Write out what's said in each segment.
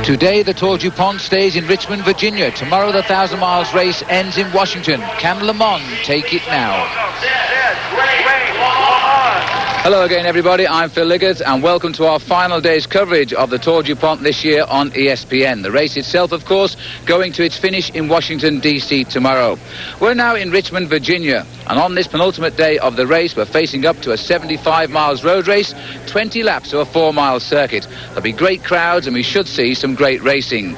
Today, the Tour du Pont stays in Richmond, Virginia. Tomorrow, the 1,000 miles race ends in Washington. Can LeMond take it now? Hello again, everybody. I'm Phil Liggett, and welcome to our final day's coverage of the Tour du Pont this year on ESPN. The race itself, of course, going to its finish in Washington, D.C. tomorrow. We're now in Richmond, Virginia, and on this penultimate day of the race, we're facing up to a 75 miles road race, 20 laps of a 4-mile circuit. There'll be great crowds, and we should see some great racing.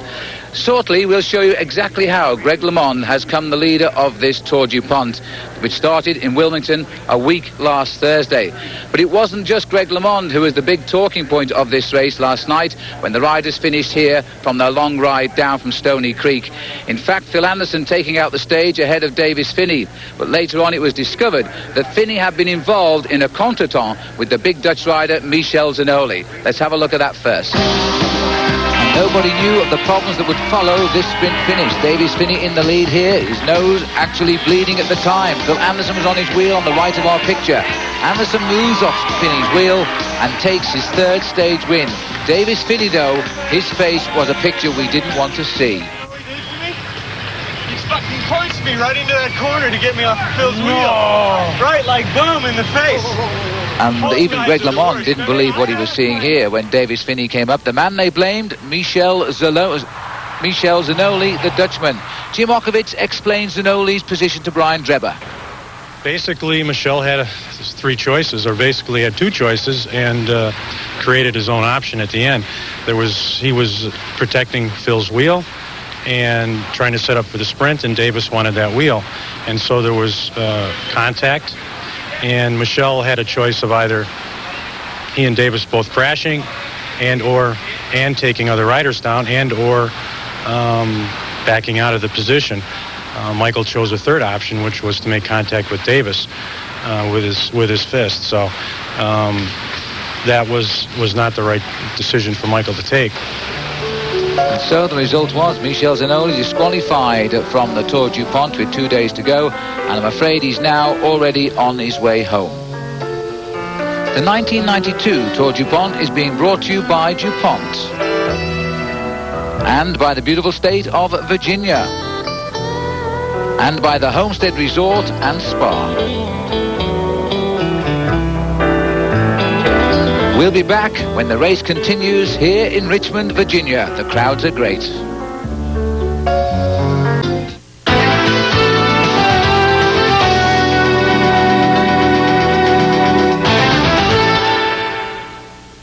Shortly, we'll show you exactly how Greg LeMond has come the leader of this Tour du Pont, which started in Wilmington a week last Thursday. But it wasn't just Greg LeMond who was the big talking point of this race last night when the riders finished here from their long ride down from Stony Creek. In fact, Phil Anderson taking out the stage ahead of Davis Phinney. But later on, it was discovered that Phinney had been involved in a contretemps with the big Dutch rider Michel Zanoli. Let's have a look at that first. Nobody knew of the problems that would follow this sprint finish. Davis Phinney in the lead here, his nose actually bleeding at the time. Phil Anderson was on his wheel on the right of our picture. Anderson moves off Phinney's wheel and takes his third stage win. Davis Phinney, though, his face was a picture we didn't want to see. He fucking punched me right into that corner to get me off of Phil's wheel. Right, like boom, in the face. And even Greg LeMond didn't believe what he was seeing here when Davis Phinney came up. The man they blamed, Michel Zanoli, the Dutchman. Jim Ockovitz explains Zanoli's position to Brian Drebber. Basically, Michel had three choices, or basically had two choices, and created his own option at the end. He was protecting Phil's wheel and trying to set up for the sprint, and Davis wanted that wheel. And so there was contact. And Michel had a choice of either he and Davis both crashing and taking other riders down or backing out of the position. Michael chose a third option, which was to make contact with Davis with his fist. So that was not the right decision for Michael to take. And so the result was Michel Zanoli disqualified from the Tour du Pont with 2 days to go, and I'm afraid he's now already on his way home. The 1992 Tour du Pont is being brought to you by DuPont and by the beautiful state of Virginia and by the Homestead Resort and Spa. We'll be back when the race continues here in Richmond, Virginia. The crowds are great.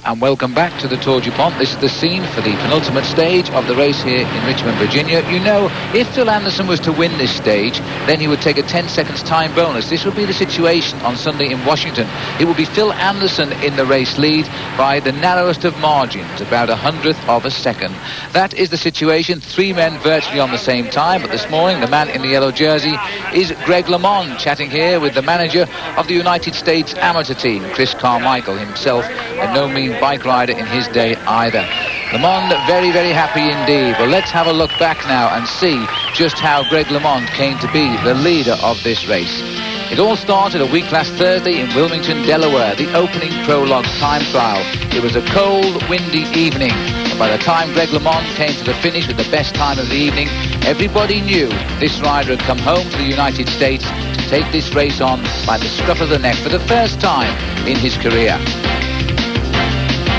And welcome back to the Tour du Pont. This is the scene for the penultimate stage of the race here in Richmond, Virginia. You know, if Phil Anderson was to win this stage, then he would take a 10 seconds time bonus. This would be the situation on Sunday in Washington. It would be Phil Anderson in the race lead by the narrowest of margins, about 100th of a second. That is the situation. Three men virtually on the same time. But this morning, the man in the yellow jersey is Greg LeMond, chatting here with the manager of the United States amateur team, Chris Carmichael, himself a no mean bike rider in his day either. LeMond very, very happy indeed. Well, let's have a look back now and see just how Greg LeMond came to be the leader of this race. It all started a week last Thursday in Wilmington, Delaware, the opening prologue time trial. It was a cold, windy evening. And by the time Greg LeMond came to the finish with the best time of the evening, everybody knew this rider had come home to the United States to take this race on by the scruff of the neck for the first time in his career.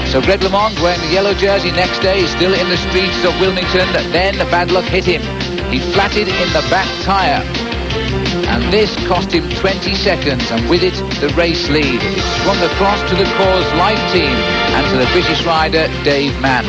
So Greg LeMond, wearing the yellow jersey next day, still in the streets of Wilmington. Then bad luck hit him. He flatted in the back tyre. And this cost him 20 seconds, and with it, the race lead. It swung across to the Coors Light team and to the British rider, Dave Mann.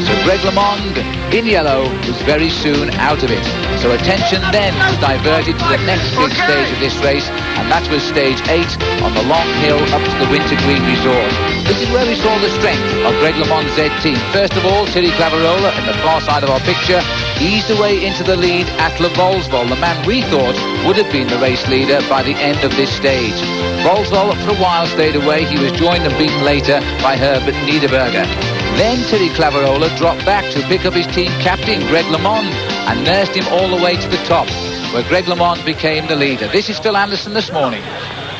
So Greg LeMond, in yellow, was very soon out of it. So attention then was diverted to the next big stage of this race, and that was stage 8 on the long hill up to the Wintergreen Resort. This is where we saw the strength of Greg LeMond's Z team. First of all, Terry Clavarola, in the far side of our picture, eased away into the lead at Le Volsval, the man we thought would have been the race leader by the end of this stage. Volsval for a while stayed away. He was joined and beaten later by Herbert Niederberger. Then Terry Clavarola dropped back to pick up his team captain, Greg LeMond, and nursed him all the way to the top, where Greg LeMond became the leader. This is Phil Anderson this morning.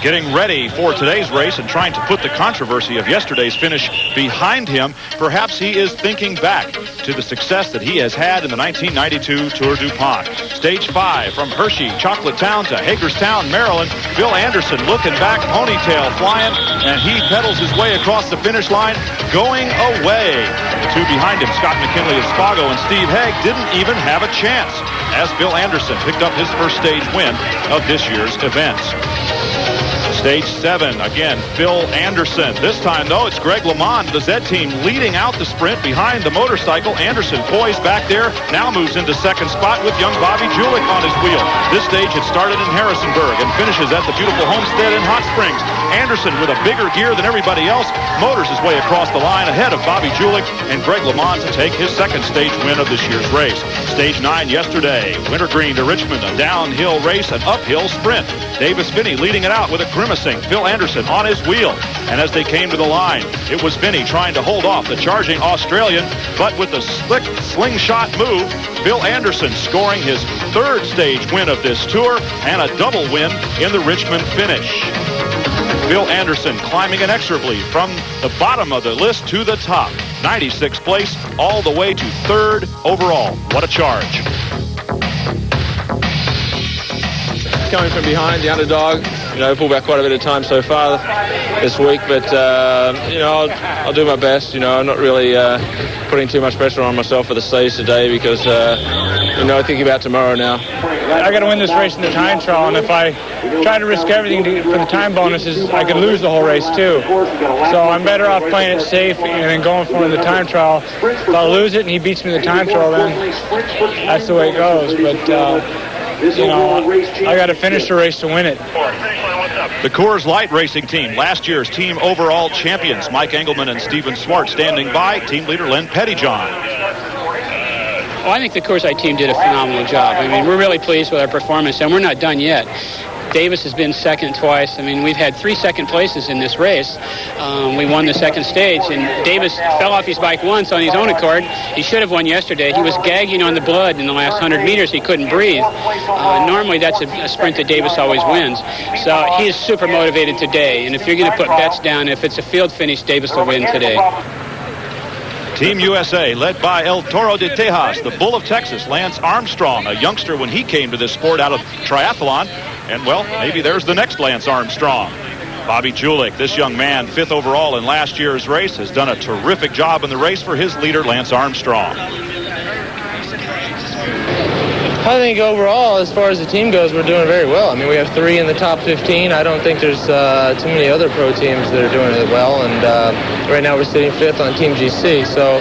getting ready for today's race and trying to put the controversy of yesterday's finish behind him. Perhaps he is thinking back to the success that he has had in the 1992 Tour du Pont. Stage 5 from Hershey, Chocolate Town to Hagerstown, Maryland. Bill Anderson looking back, ponytail flying, and he pedals his way across the finish line, going away. The two behind him, Scott McKinley of Spago and Steve Haig, didn't even have a chance as Bill Anderson picked up his first stage win of this year's events. Stage 7, again, Phil Anderson. This time, though, it's Greg LeMond, the Z team, leading out the sprint behind the motorcycle. Anderson poised back there, now moves into second spot with young Bobby Julich on his wheel. This stage had started in Harrisonburg and finishes at the beautiful Homestead in Hot Springs. Anderson, with a bigger gear than everybody else, motors his way across the line ahead of Bobby Julich and Greg LeMond to take his second stage win of this year's race. Stage 9 yesterday, Wintergreen to Richmond, a downhill race, an uphill sprint. Davis Finney leading it out with a grimacing Phil Anderson on his wheel. And as they came to the line, it was Finney trying to hold off the charging Australian, but with a slick slingshot move, Phil Anderson scoring his third stage win of this tour and a double win in the Richmond finish. Phil Anderson climbing inexorably from the bottom of the list to the top. 96th place all the way to third overall. What a charge. Coming from behind, the underdog, pulled back quite a bit of time so far this week, but I'll do my best. I'm not really putting too much pressure on myself for the stage today because thinking about tomorrow now. I got to win this race in the time trial, and if I try to risk everything for the time bonuses, I could lose the whole race too. So I'm better off playing it safe and then going for it in the time trial. If I lose it and he beats me in the time trial, then that's the way it goes. But I got to finish the race to win it. The Coors Light Racing Team, last year's team overall champions, Mike Engelman and Steven Swart standing by, team leader Len Pettyjohn. Well, I think the Coors Light team did a phenomenal job. I mean, we're really pleased with our performance, and we're not done yet. Davis has been second twice. I mean, we've had 3 second places in this race. We won the second stage, and Davis fell off his bike once on his own accord. He should have won yesterday. He was gagging on the blood in the last 100 meters. He couldn't breathe. Normally, that's a sprint that Davis always wins. So he is super motivated today, and if you're going to put bets down, if it's a field finish, Davis will win today. Team USA, led by El Toro de Tejas, the Bull of Texas, Lance Armstrong, a youngster when he came to this sport out of triathlon. And, well, maybe there's the next Lance Armstrong. Bobby Julich, this young man, 5th overall in last year's race, has done a terrific job in the race for his leader, Lance Armstrong. I think overall, as far as the team goes, we're doing very well. I mean, we have 3 in the top 15. I don't think there's too many other pro teams that are doing it well. And right now we're sitting 5th on Team GC. So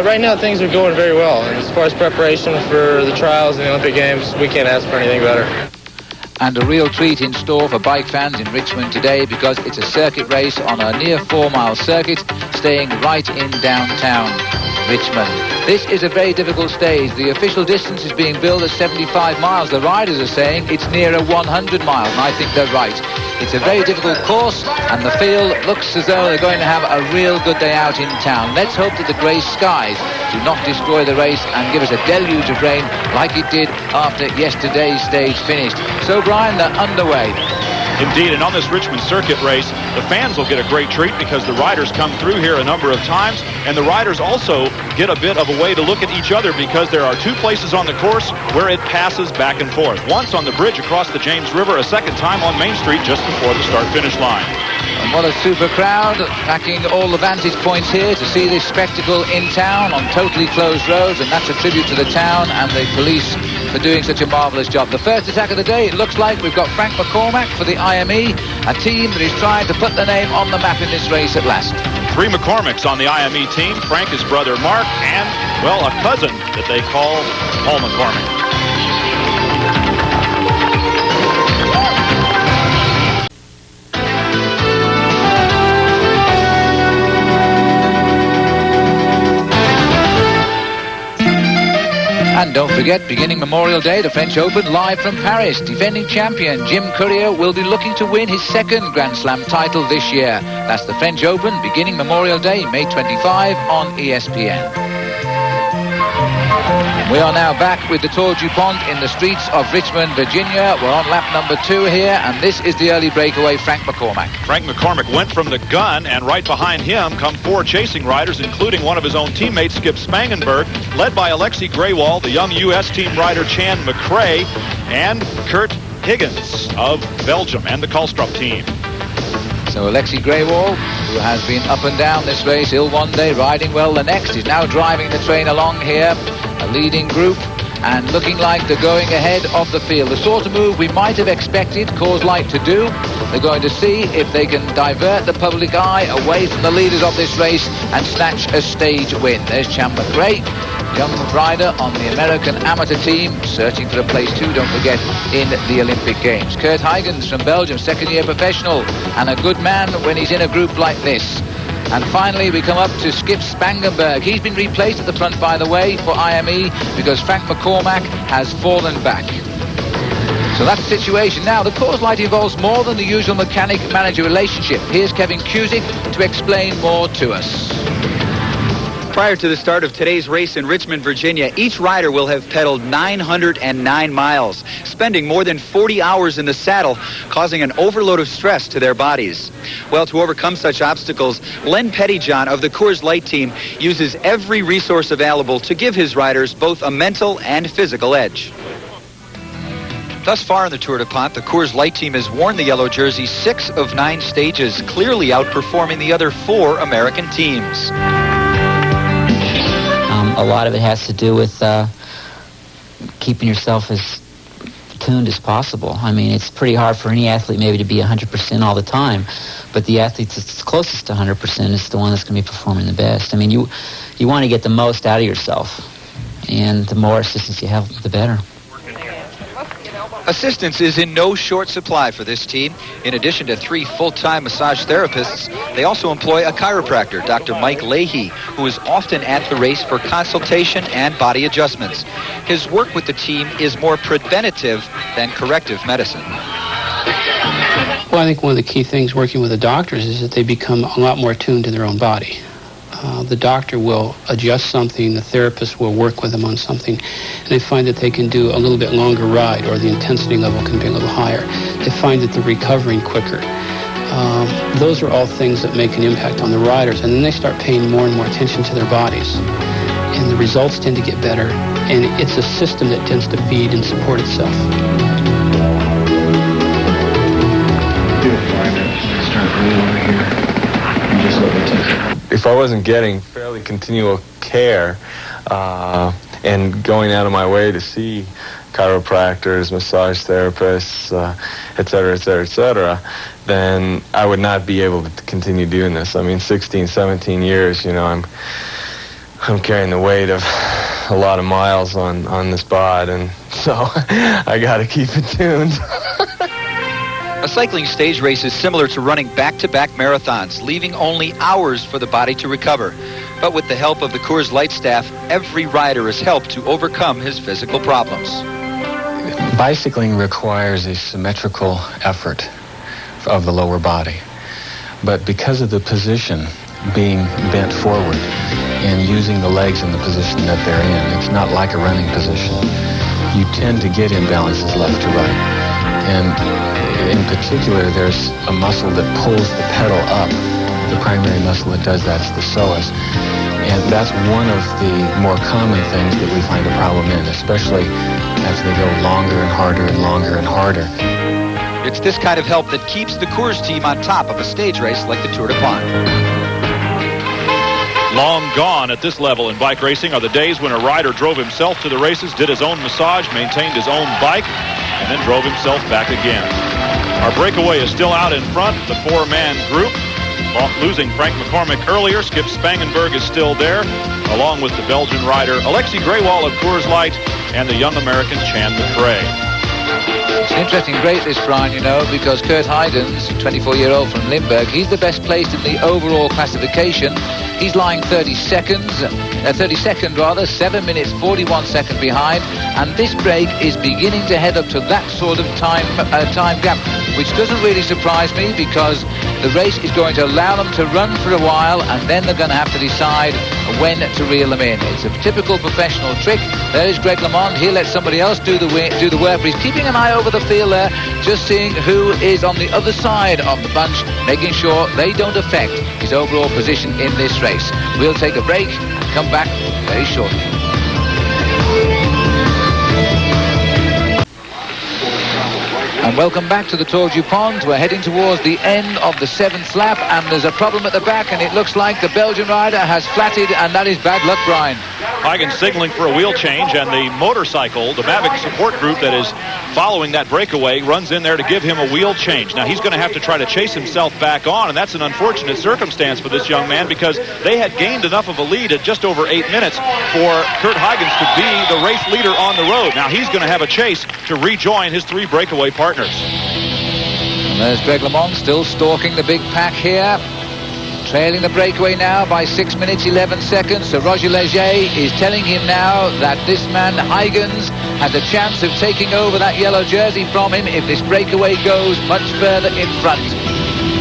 right now things are going very well. And as far as preparation for the trials and the Olympic Games, we can't ask for anything better. And a real treat in store for bike fans in Richmond today because it's a circuit race on a near 4-mile circuit staying right in downtown Richmond. This is a very difficult stage. The official distance is being billed at 75 miles. The riders are saying it's nearer 100 miles, and I think they're right. It's a very difficult course, and the field looks as though they're going to have a real good day out in town. Let's hope that the grey skies do not destroy the race and give us a deluge of rain like it did after yesterday's stage finished. So, Brian, they're underway. Indeed, and on this Richmond circuit race, the fans will get a great treat because the riders come through here a number of times, and the riders also get a bit of a way to look at each other because there are 2 places on the course where it passes back and forth. Once on the bridge across the James River, a second time on Main Street just before the start-finish line. And what a super crowd, packing all the vantage points here to see this spectacle in town on totally closed roads, and that's a tribute to the town and the police for doing such a marvellous job. The first attack of the day, it looks like we've got Frank McCormack for the IME, a team that is trying to put their name on the map in this race at last. 3 McCormacks on the IME team, Frank, his brother Mark, and, well, a cousin that they call Paul McCormack. And don't forget, beginning Memorial Day, the French Open live from Paris. Defending champion Jim Courier will be looking to win his 2nd Grand Slam title this year. That's the French Open, beginning Memorial Day, May 25 on ESPN. We are now back with the Tour du Pont in the streets of Richmond, Virginia. We're on lap number 2 here, and this is the early breakaway, Frank McCormack. Frank McCormack went from the gun, and right behind him come 4 chasing riders, including one of his own teammates, Skip Spangenberg, led by Alexei Greywall, the young U.S. team rider Chan McRae, and Kurt Higgins of Belgium and the Kalstrup team. So Alexei Greywall, who has been up and down this race, ill one day, riding well the next, is now driving the train along here, a leading group, and looking like they're going ahead of the field. The sort of move we might have expected Coors Light to do. They're going to see if they can divert the public eye away from the leaders of this race and snatch a stage win. There's Chan McRae, young rider on the American amateur team, searching for a place too, don't forget, in the Olympic Games. Kurt Higgins from Belgium, second-year professional, and a good man when he's in a group like this. And finally, we come up to Skip Spangenberg. He's been replaced at the front, by the way, for IME, because Frank McCormack has fallen back. So that's the situation. Now, the Coors Light involves more than the usual mechanic-manager relationship. Here's Kevin Cusick to explain more to us. Prior to the start of today's race in Richmond, Virginia, each rider will have pedaled 909 miles, spending more than 40 hours in the saddle, causing an overload of stress to their bodies. Well, to overcome such obstacles, Len Pettyjohn of the Coors Light team uses every resource available to give his riders both a mental and physical edge. Thus far in the Tour du Pont, the Coors Light team has worn the yellow jersey 6 of 9 stages, clearly outperforming the other 4 American teams. A lot of it has to do with keeping yourself as tuned as possible. I mean, it's pretty hard for any athlete maybe to be 100% all the time, but the athlete that's closest to 100% is the one that's going to be performing the best. I mean, you want to get the most out of yourself, and the more assistance you have, the better. Assistance is in no short supply for this team. In addition to 3 full-time massage therapists, they also employ a chiropractor, Dr. Mike Leahy, who is often at the race for consultation and body adjustments. His work with the team is more preventative than corrective medicine. Well, I think one of the key things working with the doctors is that they become a lot more attuned to their own body. The doctor will adjust something, the therapist will work with them on something, and they find that they can do a little bit longer ride, or the intensity level can be a little higher. They find that they're recovering quicker. Those are all things that make an impact on the riders, and then they start paying more and more attention to their bodies. And the results tend to get better, and it's a system that tends to feed and support itself. If I wasn't getting fairly continual care and going out of my way to see chiropractors, massage therapists, et cetera, then I would not be able to continue doing this. I mean, 16, 17 years, you know, I'm carrying the weight of a lot of miles on this bod, and so I got to keep it tuned. A cycling stage race is similar to running back-to-back marathons, leaving only hours for the body to recover. But with the help of the Coors Light staff, every rider is helped to overcome his physical problems. Bicycling requires a symmetrical effort of the lower body. But because of the position being bent forward and using the legs in the position that they're in, it's not like a running position. You tend to get imbalances left to right. And in particular, there's a muscle that pulls the pedal up. The primary muscle that does that is the psoas. And that's one of the more common things that we find a problem in, especially as they go longer and harder and longer and harder. It's this kind of help that keeps the Coors team on top of a stage race like the Tour du Pont. Long gone at this level in bike racing are the days when a rider drove himself to the races, did his own massage, maintained his own bike, and then drove himself back again. Our breakaway is still out in front, the 4-man group. Losing Frank McCormack earlier, Skip Spangenberg is still there, along with the Belgian rider Alexei Greywall of Coors Light and the young American Chan McRae. It's an interesting race, this, Brian, you know, because Kurt Higgins, 24-year-old from Limburg, he's the best placed in the overall classification. He's lying 32nd, 7 minutes 41 seconds behind, and this break is beginning to head up to that sort of time gap, which doesn't really surprise me because the race is going to allow them to run for a while, and then they're going to have to decide when to reel them in. It's a typical professional trick. There is Greg LeMond. He'll let somebody else do the work, but he's keeping an eye over the field there, just seeing who is on the other side of the bunch, making sure they don't affect his overall position in this race. We'll take a break and come back very shortly. And welcome back to the Tour du Pont. We're heading towards the end of the 7th lap, and there's a problem at the back, and it looks like the Belgian rider has flatted, and that is bad luck, Brian. Huygens signaling for a wheel change, and the motorcycle, the Mavic support group that is following that breakaway, runs in there to give him a wheel change. Now, he's going to have to try to chase himself back on, and that's an unfortunate circumstance for this young man, because they had gained enough of a lead at just over 8 minutes for Kurt Huygens to be the race leader on the road. Now, he's going to have a chase to rejoin his 3 breakaway partners. And there's Greg LeMond still stalking the big pack here, trailing the breakaway now by 6 minutes 11 seconds. So Roger Leger is telling him now that this man Huygens has a chance of taking over that yellow jersey from him if this breakaway goes much further in front.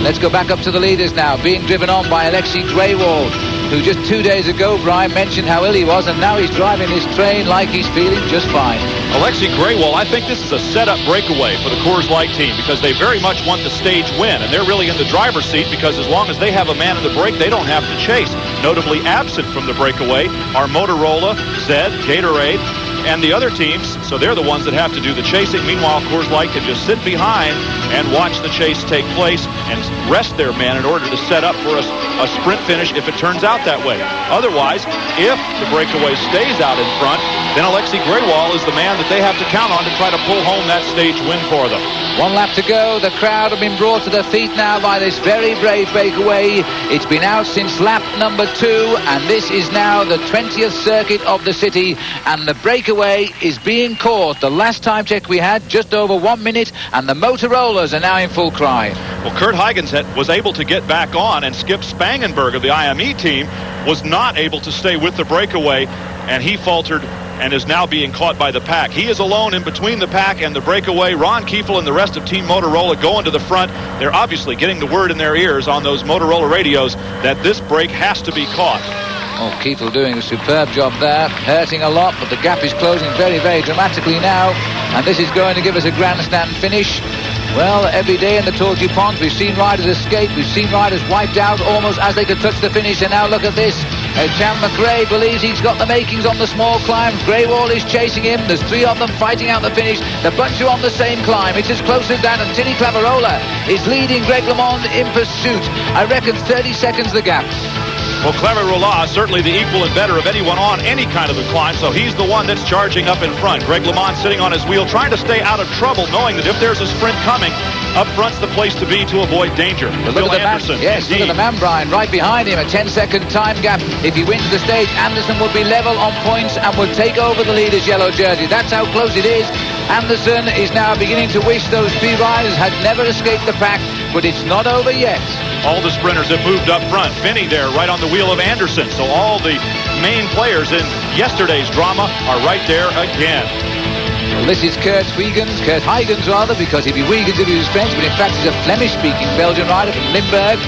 Let's go back up to the leaders now, being driven on by Alexei Greywald, who just 2 days ago, Brian, mentioned how ill he was, and now he's driving his train like he's feeling just fine. Alexei Greywald, I think this is a setup breakaway for the Coors Light team, because they very much want the stage win, and they're really in the driver's seat, because as long as they have a man in the break, they don't have to chase. Notably absent from the breakaway are Motorola, Zed, Gatorade, and the other teams, so they're the ones that have to do the chasing. Meanwhile, Coors Light can just sit behind and watch the chase take place and rest their man in order to set up for a sprint finish if it turns out that way. Otherwise, if the breakaway stays out in front, then Alexei Greywald is the man that they have to count on to try to pull home that stage win for them. 1 lap to go. The crowd have been brought to their feet now by this very brave breakaway. It's been out since lap number 2, and this is now the 20th circuit of the city, and the breakaway is being caught. The last time check we had, just over 1 minute, and the Motorola's are now in full cry. Well, Kurt Huygens was able to get back on, and Skip Spangenberg of the IME team was not able to stay with the breakaway, and he faltered and is now being caught by the pack. He is alone in between the pack and the breakaway. Ron Kiefel and the rest of Team Motorola going to the front. They're obviously getting the word in their ears on those Motorola radios that this break has to be caught. Oh, Kiefel doing a superb job there, hurting a lot, but the gap is closing very, very dramatically now, and this is going to give us a grandstand finish. Well, every day in the Tour du Pont, we've seen riders escape, we've seen riders wiped out almost as they could touch the finish, and now look at this. Cam McRae believes he's got the makings on the small climbs. Greywald is chasing him. There's 3 of them fighting out the finish. The bunch are on the same climb. It's as close as that, and Tini Claverola is leading Greg LeMond in pursuit. I reckon 30 seconds the gap. Well, Claverola is certainly the equal and better of anyone on any kind of a climb, so he's the one that's charging up in front. Greg LeMond sitting on his wheel, trying to stay out of trouble, knowing that if there's a sprint coming, up front's the place to be to avoid danger. Look at the man, yes, look at the man, Brian, right behind him, a 10-second time gap. If he wins the stage, Anderson would be level on points and would take over the leader's yellow jersey. That's how close it is. Anderson is now beginning to wish those 3 riders had never escaped the pack, but it's not over yet. All the sprinters have moved up front. Finney there right on the wheel of Anderson. So all the main players in yesterday's drama are right there again. Well, this is Kurt Huygens, because he'd be Huygens if he was French, but in fact he's a Flemish-speaking Belgian rider from Limburg.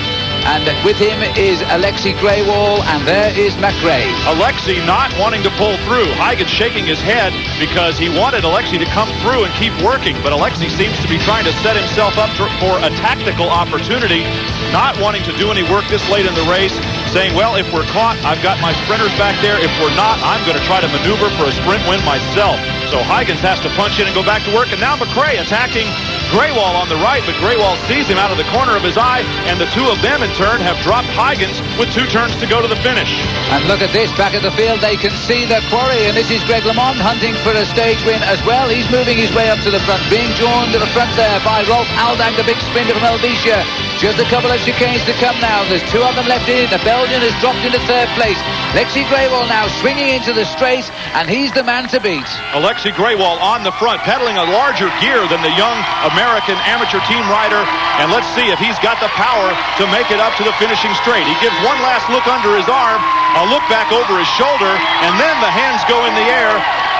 And with him is Alexei Greywald, and there is McRae. Alexei not wanting to pull through. Huygens shaking his head because he wanted Alexei to come through and keep working, but Alexei seems to be trying to set himself up for a tactical opportunity, not wanting to do any work this late in the race, saying, well, if we're caught, I've got my sprinters back there. If we're not, I'm going to try to maneuver for a sprint win myself. So Huygens has to punch in and go back to work, and now McRae attacking Greywald on the right, but Greywald sees him out of the corner of his eye, and the 2 of them in turn have dropped Huygens with 2 turns to go to the finish. And look at this, back at the field, they can see the quarry, and this is Greg LeMond hunting for a stage win as well. He's moving his way up to the front, being drawn to the front there by Rolf Aldag, the big sprinter from Helvetia. Just a couple of chicanes to come now. There's 2 of them left in. The Belgian has dropped into 3rd place. Alexei Greywald now swinging into the straight, and he's the man to beat. Alexei Greywald on the front, pedaling a larger gear than the young American amateur team rider, and let's see if he's got the power to make it up to the finishing straight. He gives one last look under his arm, a look back over his shoulder, and then the hands go in the air,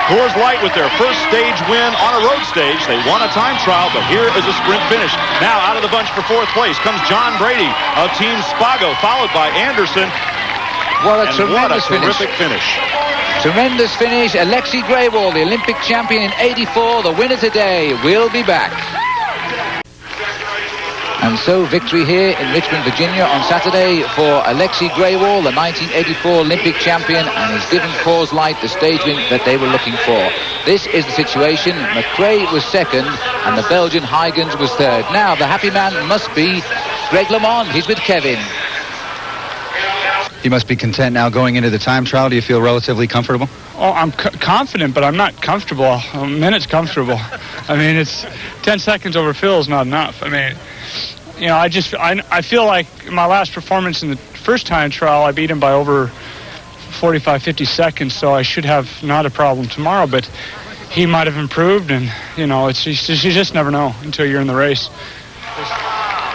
Coors Light with their first stage win on a road stage. They won a time trial, but here is a sprint finish. Now out of the bunch for fourth place comes John Brady of Team Spago, followed by Anderson. What a tremendous terrific finish. Tremendous finish. Alexei Greywall, the Olympic champion in '84, the winner today, will be back. And so victory here in Richmond, Virginia on Saturday for Alexei Greywall, the 1984 Olympic champion, and has given Coors Light the stage win that they were looking for. This is the situation. McRae was second and the Belgian Huygens was third. Now the happy man must be Greg LeMond. He's with Kevin. You must be content now going into the time trial. Do you feel relatively comfortable? Oh, I'm confident, but I'm not comfortable. A minute's comfortable. I mean, it's 10 seconds over Phil is not enough. I mean, you know, I feel like my last performance in the first time trial, I beat him by over 45, 50 seconds, so I should have not a problem tomorrow, but he might have improved, and, you know, you just never know until you're in the race.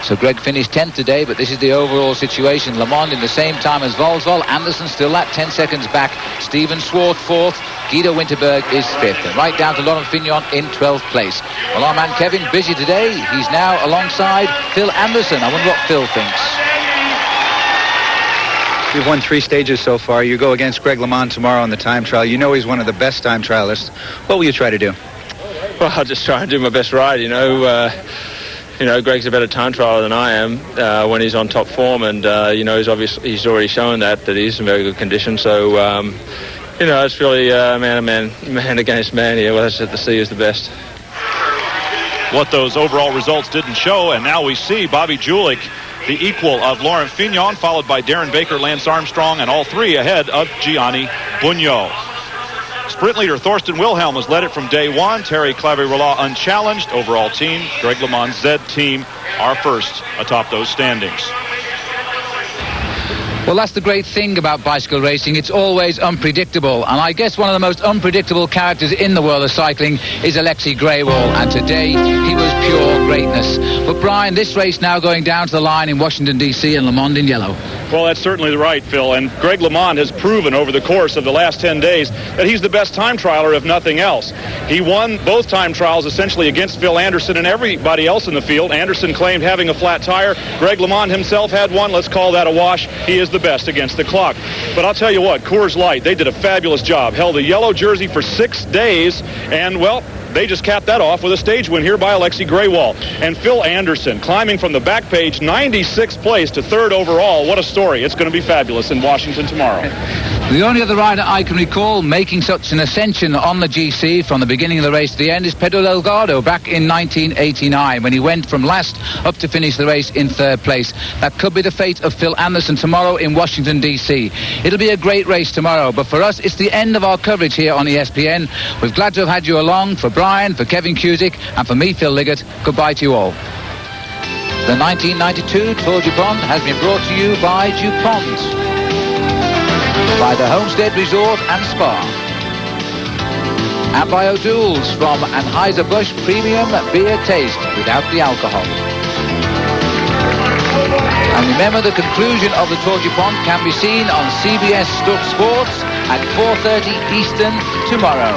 So Greg finished 10th today, but this is the overall situation. LeMond in the same time as Volswol. Anderson still at 10 seconds back. Steven Swart 4th. Guido Winterberg is 5th. And right down to Laurent Fignon in 12th place. Well, our man Kevin busy today. He's now alongside Phil Anderson. I wonder what Phil thinks. You've won 3 stages so far. You go against Greg LeMond tomorrow in the time trial. You know he's one of the best time trialists. What will you try to do? Well, I'll just try and do my best ride, you know, Greg's a better time trialer than I am when he's on top form, and you know, he's already shown that he's in very good condition. So you know, it's really man against man here. We'll have to see who's the best. What those overall results didn't show, and now we see Bobby Julich, the equal of Laurent Fignon, followed by Darren Baker, Lance Armstrong, and all three ahead of Gianni Bugnol. Sprint leader Thorsten Wilhelm has led it from day one. Terry Claverie-Roulard unchallenged. Overall team, Greg LeMond's Z team are first atop those standings. Well, that's the great thing about bicycle racing. It's always unpredictable. And I guess one of the most unpredictable characters in the world of cycling is Alexei Greywall. And today, he was pure greatness. But, Brian, this race now going down to the line in Washington, D.C. and LeMond in yellow. Well, that's certainly right, Phil. And Greg LeMond has proven over the course of the last 10 days that he's the best time trialer, if nothing else. He won both time trials essentially against Phil Anderson and everybody else in the field. Anderson claimed having a flat tire. Greg LeMond himself had one. Let's call that a wash. He is the best against the clock. But I'll tell you what, Coors Light, they did a fabulous job. Held a yellow jersey for 6 days, and, well, they just capped that off with a stage win here by Alexei Greywall. And Phil Anderson climbing from the back page, 96th place to 3rd overall. What a story. It's going to be fabulous in Washington tomorrow. The only other rider I can recall making such an ascension on the GC from the beginning of the race to the end is Pedro Delgado back in 1989 when he went from last up to finish the race in 3rd place. That could be the fate of Phil Anderson tomorrow in Washington, D.C. It'll be a great race tomorrow, but for us, it's the end of our coverage here on ESPN. We're glad to have had you along. For Brian, for Kevin Cusick, and for me, Phil Liggett, goodbye to you all. The 1992 Tour du Pont has been brought to you by DuPont, by the Homestead Resort and Spa, and by O'Doul's from Anheuser-Busch Premium Beer Taste without the alcohol. And remember, the conclusion of the Tour du Pont can be seen on CBS Sports at 4:30 Eastern tomorrow.